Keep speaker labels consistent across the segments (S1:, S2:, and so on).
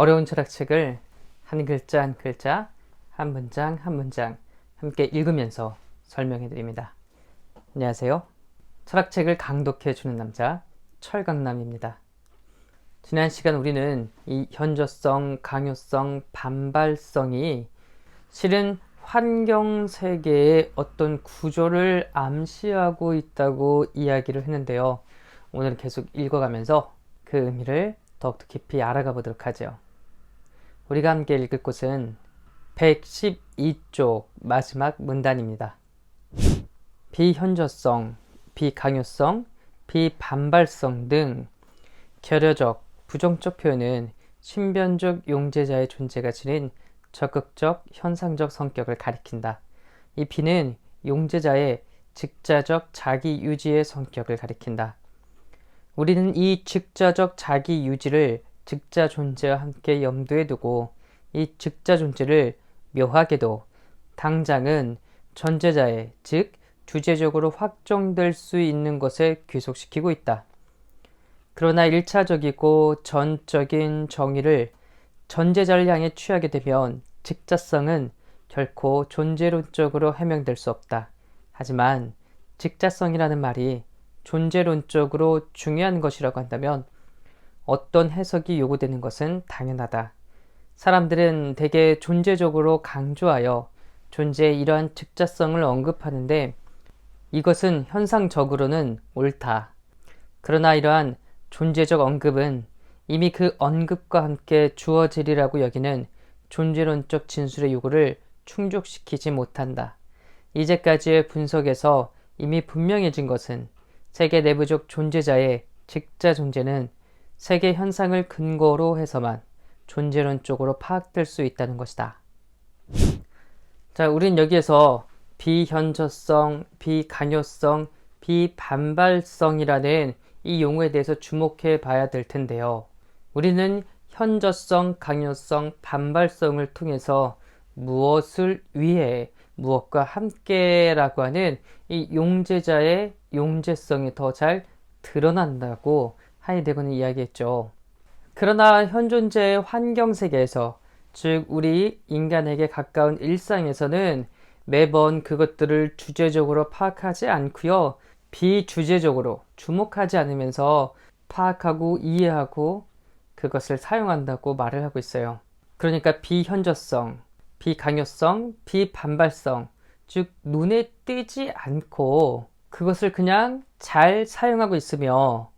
S1: 어려운 철학책을 한 글자 한 글자, 한 문장 한 문장 함께 읽으면서 설명해 드립니다. 안녕하세요. 철학책을 강독해 주는 남자 철강남입니다. 지난 시간 우리는 이 현저성, 강요성, 반발성이 실은 환경 세계의 어떤 구조를 암시하고 있다고 이야기를 했는데요. 오늘은 계속 읽어가면서 그 의미를 더욱더 깊이 알아가 보도록 하죠. 우리가 함께 읽을 곳은 112쪽 마지막 문단입니다. 비현저성, 비강요성, 비반발성 등 결여적, 부정적 표현은 신변적 용제자의 존재가 지닌 적극적, 현상적 성격을 가리킨다. 이 비는 용제자의 즉자적 자기 유지의 성격을 가리킨다. 우리는 이 즉자적 자기 유지를 즉자 존재와 함께 염두에 두고 이 즉자 존재를 묘하게도 당장은 전제자의, 즉 주제적으로 확정될 수 있는 것에 귀속시키고 있다. 그러나 1차적이고 전적인 정의를 전제자를 향해 취하게 되면 즉자성은 결코 존재론적으로 해명될 수 없다. 하지만 즉자성이라는 말이 존재론적으로 중요한 것이라고 한다면 어떤 해석이 요구되는 것은 당연하다. 사람들은 대개 존재적으로 강조하여 존재의 이러한 즉자성을 언급하는데 이것은 현상적으로는 옳다. 그러나 이러한 존재적 언급은 이미 그 언급과 함께 주어지리라고 여기는 존재론적 진술의 요구를 충족시키지 못한다. 이제까지의 분석에서 이미 분명해진 것은 세계 내부적 존재자의 즉자 존재는 세계 현상을 근거로 해서만 존재론적으로 파악될 수 있다는 것이다. 자, 우린 여기에서 비현저성, 비강요성, 비반발성이라는 이 용어에 대해서 주목해 봐야 될 텐데요. 우리는 현저성, 강요성, 반발성을 통해서 무엇을 위해, 무엇과 함께라고 하는 이 용제자의 용제성이 더 잘 드러난다고 하이데거는 이야기했죠. 그러나 현존재의 환경세계에서, 즉 우리 인간에게 가까운 일상에서는 매번 그것들을 주제적으로 파악하지 않고요. 비주제적으로 주목하지 않으면서 파악하고 이해하고 그것을 사용한다고 말을 하고 있어요. 그러니까 비현저성, 비강요성, 비반발성, 즉 눈에 띄지 않고 그것을 그냥 잘 사용하고 있으며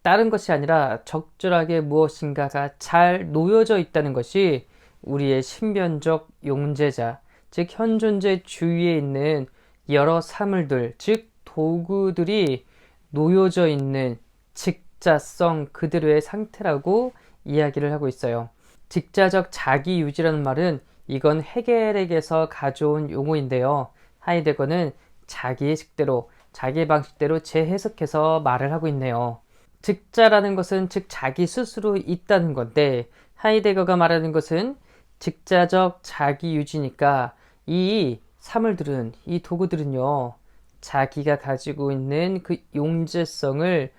S1: 다른 것이 아니라 적절하게 무엇인가가 잘 놓여져 있다는 것이 우리의 신변적 용제자, 즉 현존재 주위에 있는 여러 사물들, 즉 도구들이 놓여져 있는 즉자성 그대로의 상태라고 이야기를 하고 있어요. 즉자적 자기 유지라는 말은 이건 헤겔에게서 가져온 용어인데요. 하이데거는 자기의 식대로, 자기의 방식대로 재해석해서 말을 하고 있네요. 즉자라는 것은 즉 자기 스스로 있다는 건데 하이데거가 말하는 것은 즉자적 자기 유지니까 이 사물들은, 이 도구들은요, 자기가 가지고 있는 그 용제성을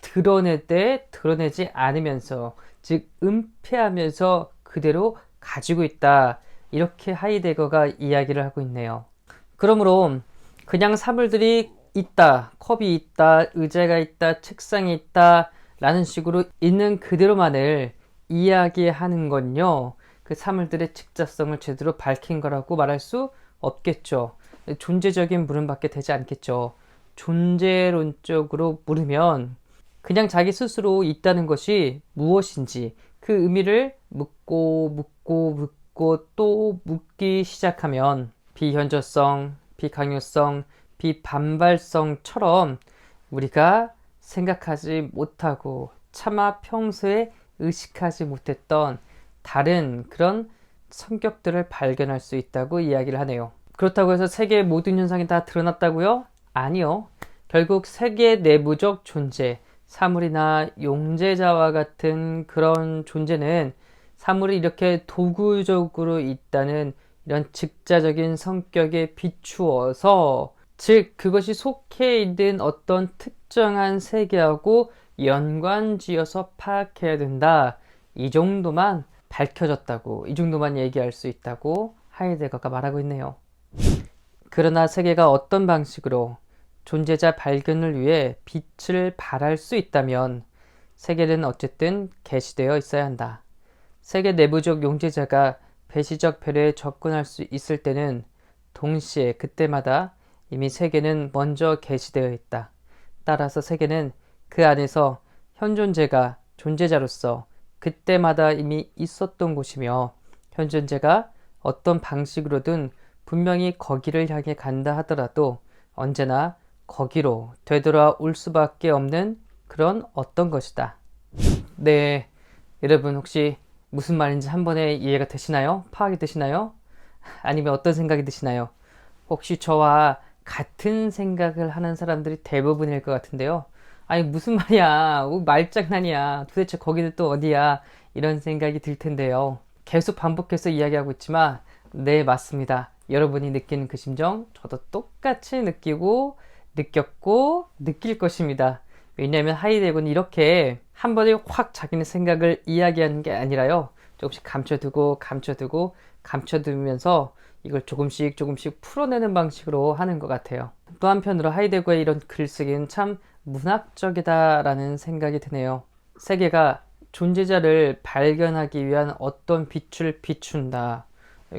S1: 드러내되 드러내지 않으면서, 즉 은폐하면서 그대로 가지고 있다. 이렇게 하이데거가 이야기를 하고 있네요. 그러므로 그냥 사물들이 있다, 컵이 있다, 의자가 있다, 책상이 있다 라는 식으로 있는 그대로만을 이야기하는 건요, 그 사물들의 즉자성을 제대로 밝힌 거라고 말할 수 없겠죠. 존재적인 물음밖에 되지 않겠죠. 존재론적으로 물으면 그냥 자기 스스로 있다는 것이 무엇인지 그 의미를 묻고 또 묻기 시작하면 비현저성, 비강요성, 비반발성처럼 우리가 생각하지 못하고 차마 평소에 의식하지 못했던 다른 그런 성격들을 발견할 수 있다고 이야기를 하네요. 그렇다고 해서 세계의 모든 현상이 다 드러났다고요? 아니요. 결국 세계 내부적 존재, 사물이나 용제자와 같은 그런 존재는 사물이 이렇게 도구적으로 있다는 이런 즉자적인 성격에 비추어서, 즉 그것이 속해 있는 어떤 특정한 세계하고 연관지어서 파악해야 된다. 이 정도만 밝혀졌다고, 이 정도만 얘기할 수 있다고 하이데거가 말하고 있네요. 그러나 세계가 어떤 방식으로 존재자 발견을 위해 빛을 발할 수 있다면 세계는 어쨌든 계시되어 있어야 한다. 세계 내부적 용제자가 배시적 별에 접근할 수 있을 때는 동시에 그때마다 이미 세계는 먼저 계시되어 있다. 따라서 세계는 그 안에서 현존재가 존재자로서 그때마다 이미 있었던 곳이며 현존재가 어떤 방식으로든 분명히 거기를 향해 간다 하더라도 언제나 거기로 되돌아올 수밖에 없는 그런 어떤 것이다. 네, 여러분 혹시 무슨 말인지 한 번에 이해가 되시나요? 파악이 되시나요? 아니면 어떤 생각이 드시나요? 혹시 저와 같은 생각을 하는 사람들이 대부분일 것 같은데요. 아니 무슨 말이야, 말장난이야, 도대체 거기는 또 어디야, 이런 생각이 들 텐데요. 계속 반복해서 이야기하고 있지만 네, 맞습니다. 여러분이 느끼는 그 심정 저도 똑같이 느꼈고 느낄 것입니다. 왜냐하면 하이데거는 이렇게 한 번에 확 자기네 생각을 이야기하는 게 아니라요, 조금씩 감춰두면서 이걸 조금씩 풀어내는 방식으로 하는 것 같아요. 또 한편으로 하이데거의 이런 글쓰기는 참 문학적이다라는 생각이 드네요. 세계가 존재자를 발견하기 위한 어떤 빛을 비춘다.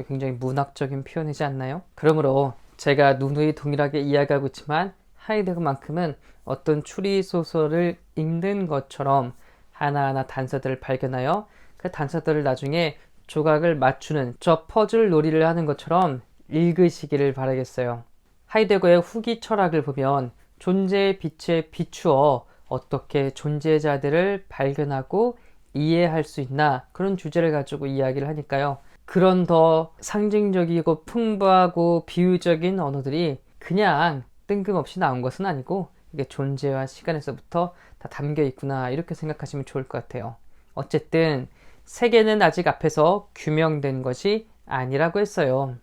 S1: 굉장히 문학적인 표현이지 않나요? 그러므로 제가 누누이 동일하게 이야기하고 있지만 하이데거만큼은 어떤 추리소설을 읽는 것처럼 하나하나 단서들을 발견하여 그 단서들을 나중에 조각을 맞추는 저 퍼즐 놀이를 하는 것처럼 읽으시기를 바라겠어요. 하이데거의 후기 철학을 보면 존재의 빛에 비추어 어떻게 존재자들을 발견하고 이해할 수 있나, 그런 주제를 가지고 이야기를 하니까요. 그런 더 상징적이고 풍부하고 비유적인 언어들이 그냥 뜬금없이 나온 것은 아니고 이게 존재와 시간에서부터 다 담겨 있구나, 이렇게 생각하시면 좋을 것 같아요. 어쨌든 세계는 아직 앞에서 규명된 것이 아니라고 했어요.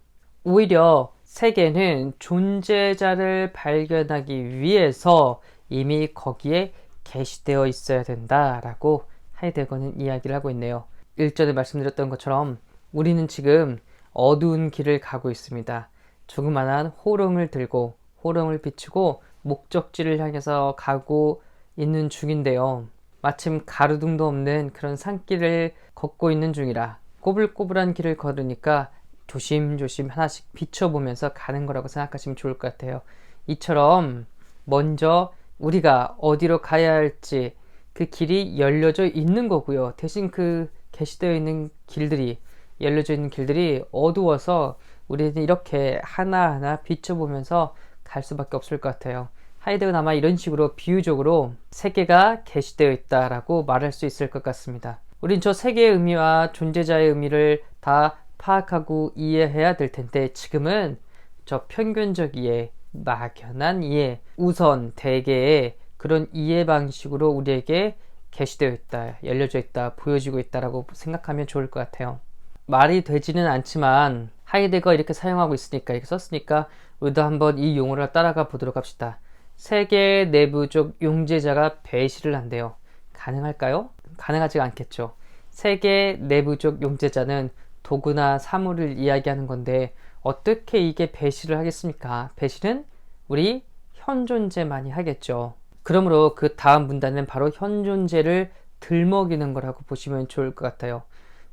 S1: 오히려 세계는 존재자를 발견하기 위해서 이미 거기에 계시되어 있어야 된다라고 하이데거는 이야기를 하고 있네요. 일전에 말씀드렸던 것처럼 우리는 지금 어두운 길을 가고 있습니다. 조그만한 호롱을 들고 호롱을 비추고 목적지를 향해서 가고 있는 중인데요. 마침 가로등도 없는 그런 산길을 걷고 있는 중이라 꼬불꼬불한 길을 걸으니까 조심조심 하나씩 비춰보면서 가는 거라고 생각하시면 좋을 것 같아요. 이처럼 먼저 우리가 어디로 가야 할지 그 길이 열려져 있는 거고요. 대신 그 게시되어 있는 길들이, 열려져 있는 길들이 어두워서 우리는 이렇게 하나하나 비춰보면서 갈 수밖에 없을 것 같아요. 하이데거는 아마 이런 식으로 비유적으로 세계가 게시되어 있다라고 말할 수 있을 것 같습니다. 우린 저 세계의 의미와 존재자의 의미를 다 파악하고 이해해야 될 텐데 지금은 저 편견적 이해, 막연한 이해, 우선 대개의 그런 이해 방식으로 우리에게 게시되어 있다, 열려져 있다, 보여지고 있다라고 생각하면 좋을 것 같아요. 말이 되지는 않지만 하이데거가 이렇게 사용하고 있으니까, 이렇게 썼으니까 우리도 한번 이 용어를 따라가 보도록 합시다. 세계 내부적 용제자가 배시를 한대요. 가능할까요? 가능하지가 않겠죠. 세계 내부적 용제자는 도구나 사물을 이야기하는 건데 어떻게 이게 배시를 하겠습니까? 배시는 우리 현존재만이 하겠죠. 그러므로 그 다음 문단은 바로 현존재를 들먹이는 거라고 보시면 좋을 것 같아요.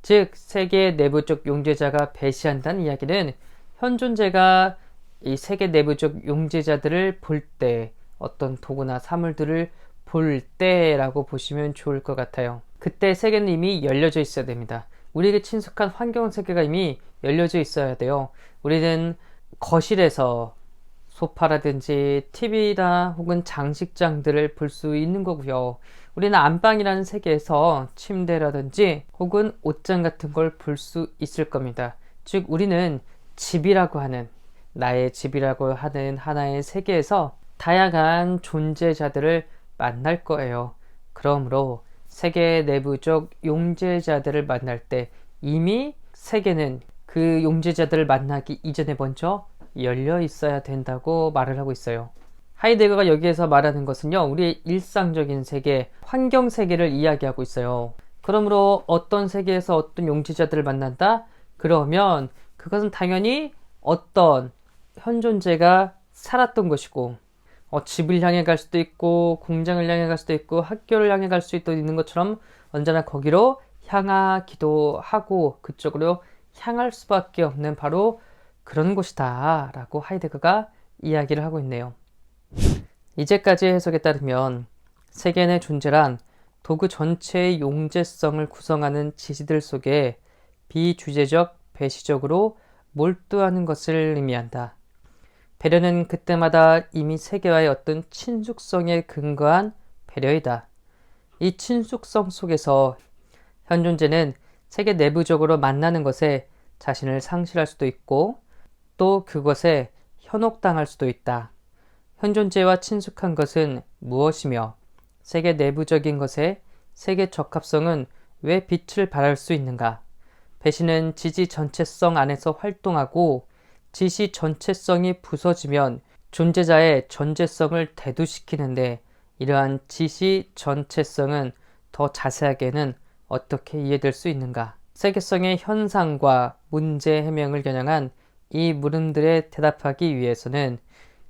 S1: 즉 세계 내부적 용제자가 배시한다는 이야기는 현존재가 이 세계 내부적 용제자들을 볼 때, 어떤 도구나 사물들을 볼 때라고 보시면 좋을 것 같아요. 그때 세계는 이미 열려져 있어야 됩니다. 우리에게 친숙한 환경 세계가 이미 열려져 있어야 돼요. 우리는 거실에서 소파라든지 TV나 혹은 장식장들을 볼 수 있는 거고요. 우리는 안방이라는 세계에서 침대라든지 혹은 옷장 같은 걸 볼 수 있을 겁니다. 즉 우리는 집이라고 하는, 나의 집이라고 하는 하나의 세계에서 다양한 존재자들을 만날 거예요. 그러므로 세계 내부적 용제자들을 만날 때 이미 세계는 그 용제자들을 만나기 이전에 먼저 열려 있어야 된다고 말을 하고 있어요. 하이데거가 여기에서 말하는 것은요, 우리의 일상적인 세계, 환경 세계를 이야기하고 있어요. 그러므로 어떤 세계에서 어떤 용지자들을 만난다? 그러면 그것은 당연히 어떤 현존재가 살았던 것이고, 집을 향해 갈 수도 있고, 공장을 향해 갈 수도 있고, 학교를 향해 갈 수 있는 것처럼 언제나 거기로 향하기도 하고 그쪽으로 향할 수밖에 없는 바로 그런 곳이다 라고 하이데거가 이야기를 하고 있네요. 이제까지의 해석에 따르면 세계의 존재란 도구 전체의 용재성을 구성하는 지시들 속에 비주제적, 배시적으로 몰두하는 것을 의미한다. 배려는 그때마다 이미 세계와의 어떤 친숙성에 근거한 배려이다. 이 친숙성 속에서 현존재는 세계 내부적으로 만나는 것에 자신을 상실할 수도 있고 또 그것에 현혹당할 수도 있다. 현존재와 친숙한 것은 무엇이며 세계 내부적인 것의 세계 적합성은 왜 빛을 발할 수 있는가? 배신은 지시 전체성 안에서 활동하고 지시 전체성이 부서지면 존재자의 전제성을 대두시키는데 이러한 지시 전체성은 더 자세하게는 어떻게 이해될 수 있는가? 세계성의 현상과 문제 해명을 겨냥한 이 물음들에 대답하기 위해서는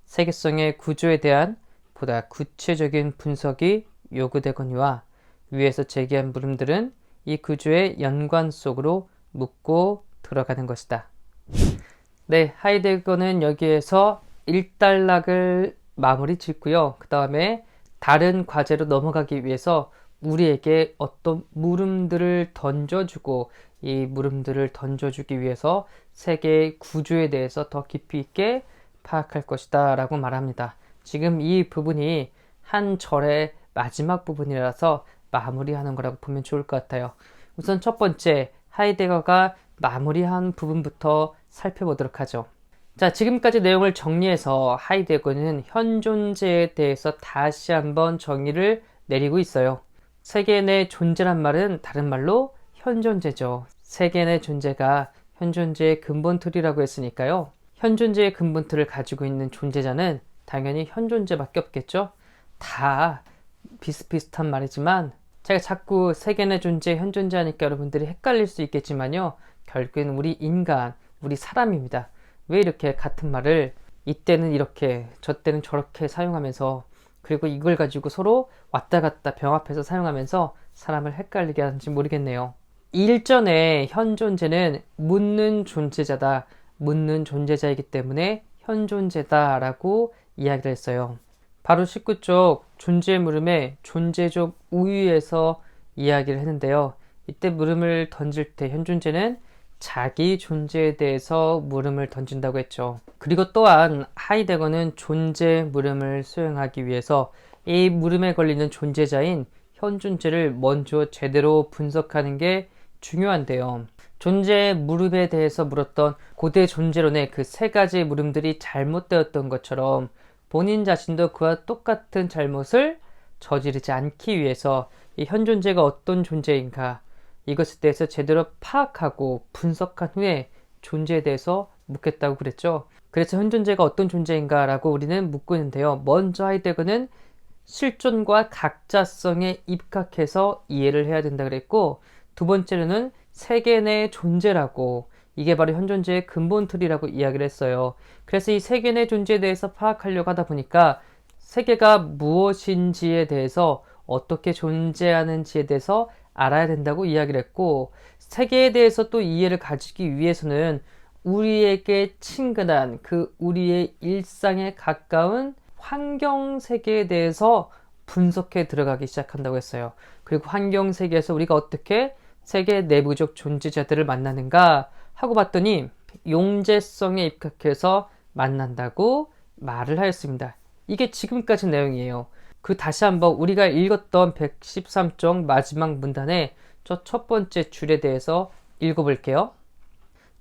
S1: 세계성의 구조에 대한 보다 구체적인 분석이 요구되거니와 위에서 제기한 물음들은 이 구조의 연관 속으로 묻고 들어가는 것이다. 네, 하이데거는 여기에서 일단락을 마무리 짓고요. 그 다음에 다른 과제로 넘어가기 위해서 우리에게 어떤 물음들을 던져주고 이 물음들을 던져주기 위해서 세계의 구조에 대해서 더 깊이 있게 파악할 것이다 라고 말합니다. 지금 이 부분이 한 절의 마지막 부분이라서 마무리하는 거라고 보면 좋을 것 같아요. 우선 첫 번째 하이데거가 마무리한 부분부터 살펴보도록 하죠. 자, 지금까지 내용을 정리해서 하이데거는 현존재에 대해서 다시 한번 정의를 내리고 있어요. 세계 내 존재란 말은 다른 말로 현존재죠. 세계 내 존재가 현존재의 근본 틀이라고 했으니까요. 현존재의 근본 틀을 가지고 있는 존재자는 당연히 현존재밖에 없겠죠. 다 비슷비슷한 말이지만 제가 자꾸 세계 내 존재, 현존재 하니까 여러분들이 헷갈릴 수 있겠지만요. 결국엔 우리 인간, 우리 사람입니다. 왜 이렇게 같은 말을 이때는 이렇게 저때는 저렇게 사용하면서 그리고 이걸 가지고 서로 왔다 갔다 병합해서 사용하면서 사람을 헷갈리게 하는지 모르겠네요. 일전에 현존재는 묻는 존재자다, 묻는 존재자이기 때문에 현존재다 라고 이야기를 했어요. 바로 19쪽 존재 물음의 존재적 우위에서 이야기를 했는데요. 이때 물음을 던질 때 현존재는 자기 존재에 대해서 물음을 던진다고 했죠. 그리고 또한 하이데거는 존재 물음을 수행하기 위해서 이 물음에 걸리는 존재자인 현존재를 먼저 제대로 분석하는 게 중요한데요. 존재 물음에 대해서 물었던 고대 존재론의 그 세 가지 물음들이 잘못되었던 것처럼 본인 자신도 그와 똑같은 잘못을 저지르지 않기 위해서 이 현존재가 어떤 존재인가 이것에 대해서 제대로 파악하고 분석한 후에 존재에 대해서 묻겠다고 그랬죠. 그래서 현존재가 어떤 존재인가 라고 우리는 묻고 있는데요. 먼저 하이데거는 실존과 각자성에 입각해서 이해를 해야 된다 그랬고 두 번째로는 세계 내 존재라고 이게 바로 현존재의 근본 틀이라고 이야기를 했어요. 그래서 이 세계 내 존재에 대해서 파악하려고 하다 보니까 세계가 무엇인지에 대해서 어떻게 존재하는지에 대해서 알아야 된다고 이야기를 했고 세계에 대해서 또 이해를 가지기 위해서는 우리에게 친근한 그 우리의 일상에 가까운 환경 세계에 대해서 분석해 들어가기 시작한다고 했어요. 그리고 환경 세계에서 우리가 어떻게 세계 내부적 존재자들을 만나는가 하고 봤더니 용재성에 입각해서 만난다고 말을 하였습니다. 이게 지금까지 내용이에요. 그 다시 한번 우리가 읽었던 113쪽 마지막 문단의 저 첫 번째 줄에 대해서 읽어볼게요.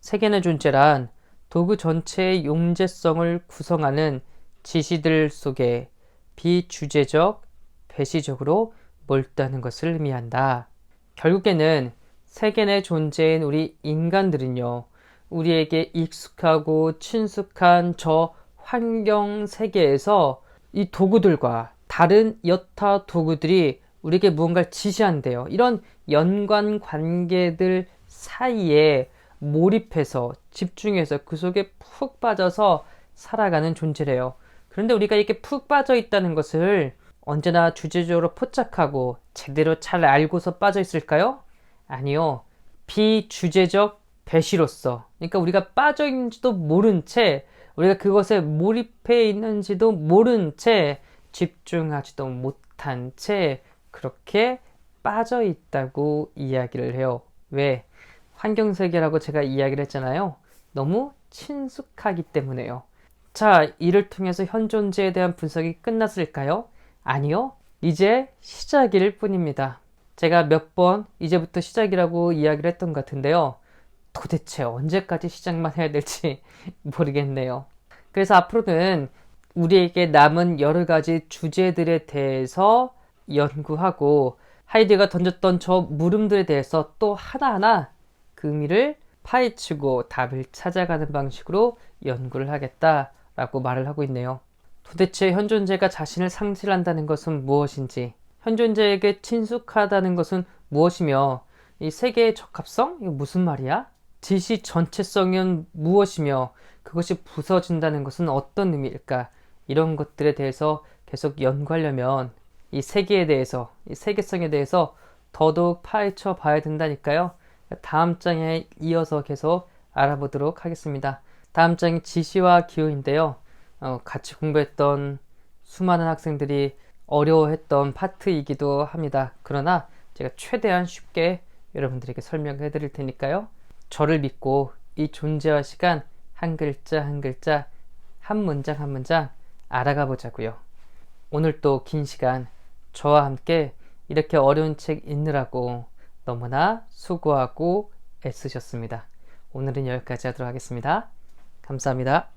S1: 세계의 존재란 도구 전체의 용재성을 구성하는 지시들 속에 비주제적, 배시적으로 몰두하는 것을 의미한다. 결국에는 세계 내 존재인 우리 인간들은요, 우리에게 익숙하고 친숙한 저 환경 세계에서 이 도구들과 다른 여타 도구들이 우리에게 무언가를 지시한대요. 이런 연관 관계들 사이에 몰입해서 집중해서 그 속에 푹 빠져서 살아가는 존재래요. 그런데 우리가 이렇게 푹 빠져 있다는 것을 언제나 주제적으로 포착하고 제대로 잘 알고서 빠져 있을까요? 아니요. 비주제적 배시로서, 그러니까 우리가 빠져 있는지도 모른 채, 우리가 그것에 몰입해 있는지도 모른 채, 집중하지도 못한 채 그렇게 빠져 있다고 이야기를 해요. 왜? 환경세계라고 제가 이야기를 했잖아요. 너무 친숙하기 때문에요. 자, 이를 통해서 현존재에 대한 분석이 끝났을까요? 아니요. 이제 시작일 뿐입니다. 제가 몇 번 이제부터 시작이라고 이야기를 했던 것 같은데요. 도대체 언제까지 시작만 해야 될지 모르겠네요. 그래서 앞으로는 우리에게 남은 여러 가지 주제들에 대해서 연구하고 하이드가 던졌던 저 물음들에 대해서 또 하나하나 그 의미를 파헤치고 답을 찾아가는 방식으로 연구를 하겠다라고 말을 하고 있네요. 도대체 현존재가 자신을 상실한다는 것은 무엇인지, 현존재에게 친숙하다는 것은 무엇이며, 이 세계의 적합성? 이거 무슨 말이야? 지시 전체성은 무엇이며, 그것이 부서진다는 것은 어떤 의미일까? 이런 것들에 대해서 계속 연구하려면 이 세계에 대해서, 이 세계성에 대해서 더더욱 파헤쳐 봐야 된다니까요. 다음 장에 이어서 계속 알아보도록 하겠습니다. 다음 장이 지시와 기호인데요. 같이 공부했던 수많은 학생들이 어려워했던 파트이기도 합니다. 그러나 제가 최대한 쉽게 여러분들에게 설명해 드릴 테니까요. 저를 믿고 이 존재와 시간 한 글자 한 글자, 한 문장 한 문장 알아가 보자고요. 오늘 또 긴 시간 저와 함께 이렇게 어려운 책 읽느라고 너무나 수고하고 애쓰셨습니다. 오늘은 여기까지 하도록 하겠습니다. 감사합니다.